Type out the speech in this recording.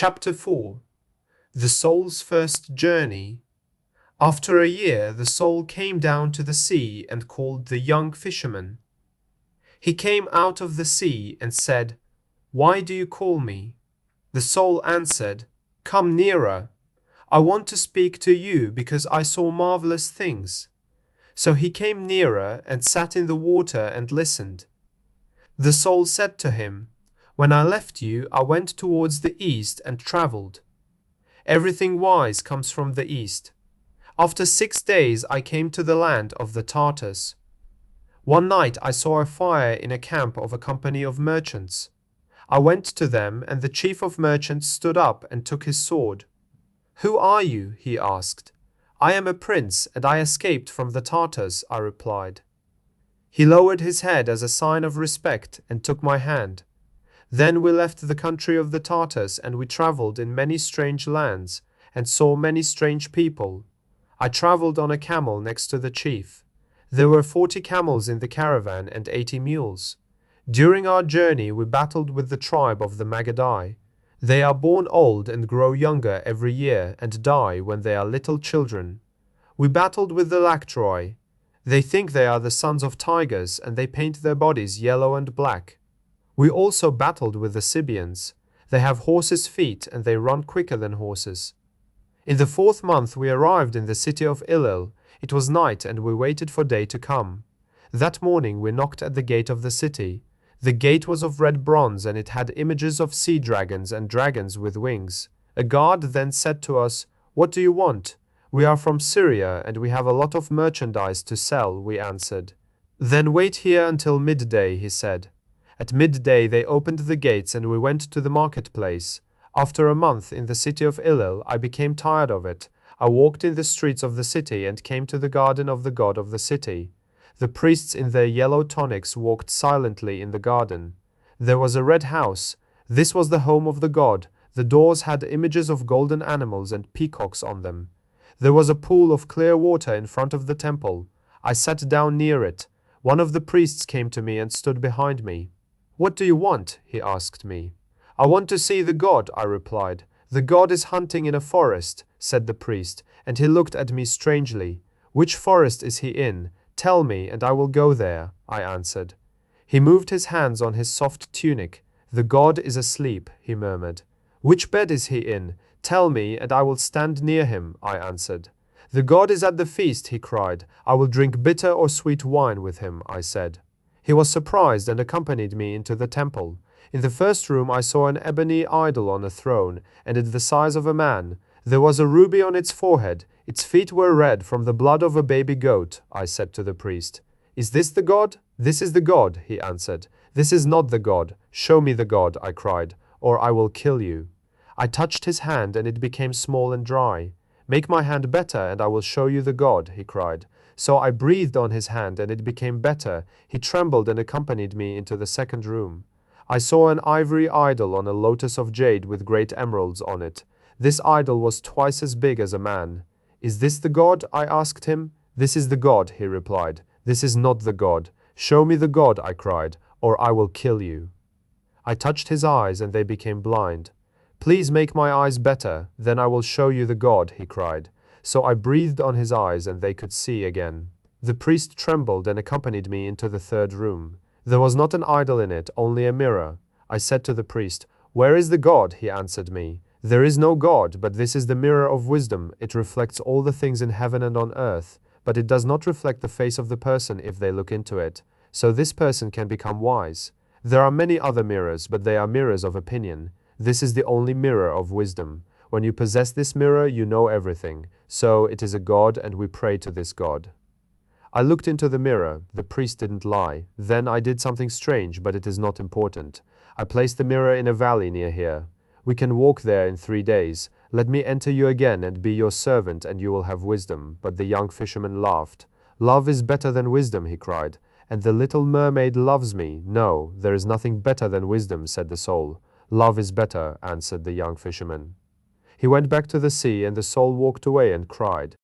Chapter 4. The Soul's First Journey. After a year, the soul came down to the sea and called the young fisherman. He came out of the sea and said, "Why do you call me?" The soul answered, "Come nearer. I want to speak to you because I saw marvelous things." So he came nearer and sat in the water and listened. The soul said to him, "When I left you, I went towards the east and traveled. Everything wise comes from the east. After 6 days I came to the land of the Tartars. One night I saw a fire in a camp of a company of merchants. I went to them, and the chief of merchants stood up and took his sword. "Who are you?" he asked. "I am a prince, and I escaped from the Tartars," I replied. He lowered his head as a sign of respect and took my hand. Then we left the country of the Tartars, and we traveled in many strange lands and saw many strange people. I traveled on a camel next to the chief. There were 40 camels in the caravan and 80 mules. During our journey we battled with the tribe of the Magadai. They are born old and grow younger every year and die when they are little children. We battled with the Lactroi. They think they are the sons of tigers, and they paint their bodies yellow and black. We also battled with the Sibians. They have horses' feet and they run quicker than horses. In the 4th month we arrived in the city of Illil. It was night and we waited for day to come. That morning we knocked at the gate of the city. The gate was of red bronze and it had images of sea dragons and dragons with wings. A guard then said to us, "What do you want?" "We are from Syria and we have a lot of merchandise to sell," we answered. "Then wait here until midday," he said. At midday they opened the gates and we went to the marketplace. After a month in the city of Illil, I became tired of it. I walked in the streets of the city and came to the garden of the god of the city. The priests in their yellow tunics walked silently in the garden. There was a red house. This was the home of the god. The doors had images of golden animals and peacocks on them. There was a pool of clear water in front of the temple. I sat down near it. One of the priests came to me and stood behind me. "What do you want?" he asked me. "I want to see the god," I replied. "The god is hunting in a forest," said the priest, and he looked at me strangely. "Which forest is he in? Tell me, and I will go there," I answered. He moved his hands on his soft tunic. "The god is asleep," he murmured. "Which bed is he in? Tell me, and I will stand near him," I answered. "The god is at the feast," he cried. "I will drink bitter or sweet wine with him," I said. He was surprised and accompanied me into the temple. In the first room I saw an ebony idol on a throne, and it the size of a man. There was a ruby on its forehead. Its feet were red from the blood of a baby goat, I said to the priest. "Is this the god?" "This is the god," he answered. "This is not the god. Show me the god," I cried, "or I will kill you." I touched his hand and it became small and dry. "Make my hand better and I will show you the god," he cried. So I breathed on his hand and it became better. He trembled and accompanied me into the second room. I saw an ivory idol on a lotus of jade with great emeralds on it. This idol was twice as big as a man. "Is this the god?" I asked him. "This is the god," he replied. "This is not the god. Show me the god," I cried, "or I will kill you." I touched his eyes and they became blind. "Please make my eyes better, then I will show you the god," he cried. So I breathed on his eyes and they could see again. The priest trembled and accompanied me into the third room. There was not an idol in it, only a mirror. I said to the priest, "Where is the god?" He answered me, "There is no god, but this is the mirror of wisdom. It reflects all the things in heaven and on earth, but it does not reflect the face of the person if they look into it. So this person can become wise. There are many other mirrors, but they are mirrors of opinion. This is the only mirror of wisdom. When you possess this mirror, you know everything. So it is a god, and we pray to this god." I looked into the mirror. The priest didn't lie. Then I did something strange, but it is not important. I placed the mirror in a valley near here. "We can walk there in 3 days. Let me enter you again and be your servant, and you will have wisdom." But the young fisherman laughed. "Love is better than wisdom," he cried. "And the little mermaid loves me." "No, there is nothing better than wisdom," said the soul. "Love is better," answered the young fisherman. He went back to the sea, and the soul walked away and cried.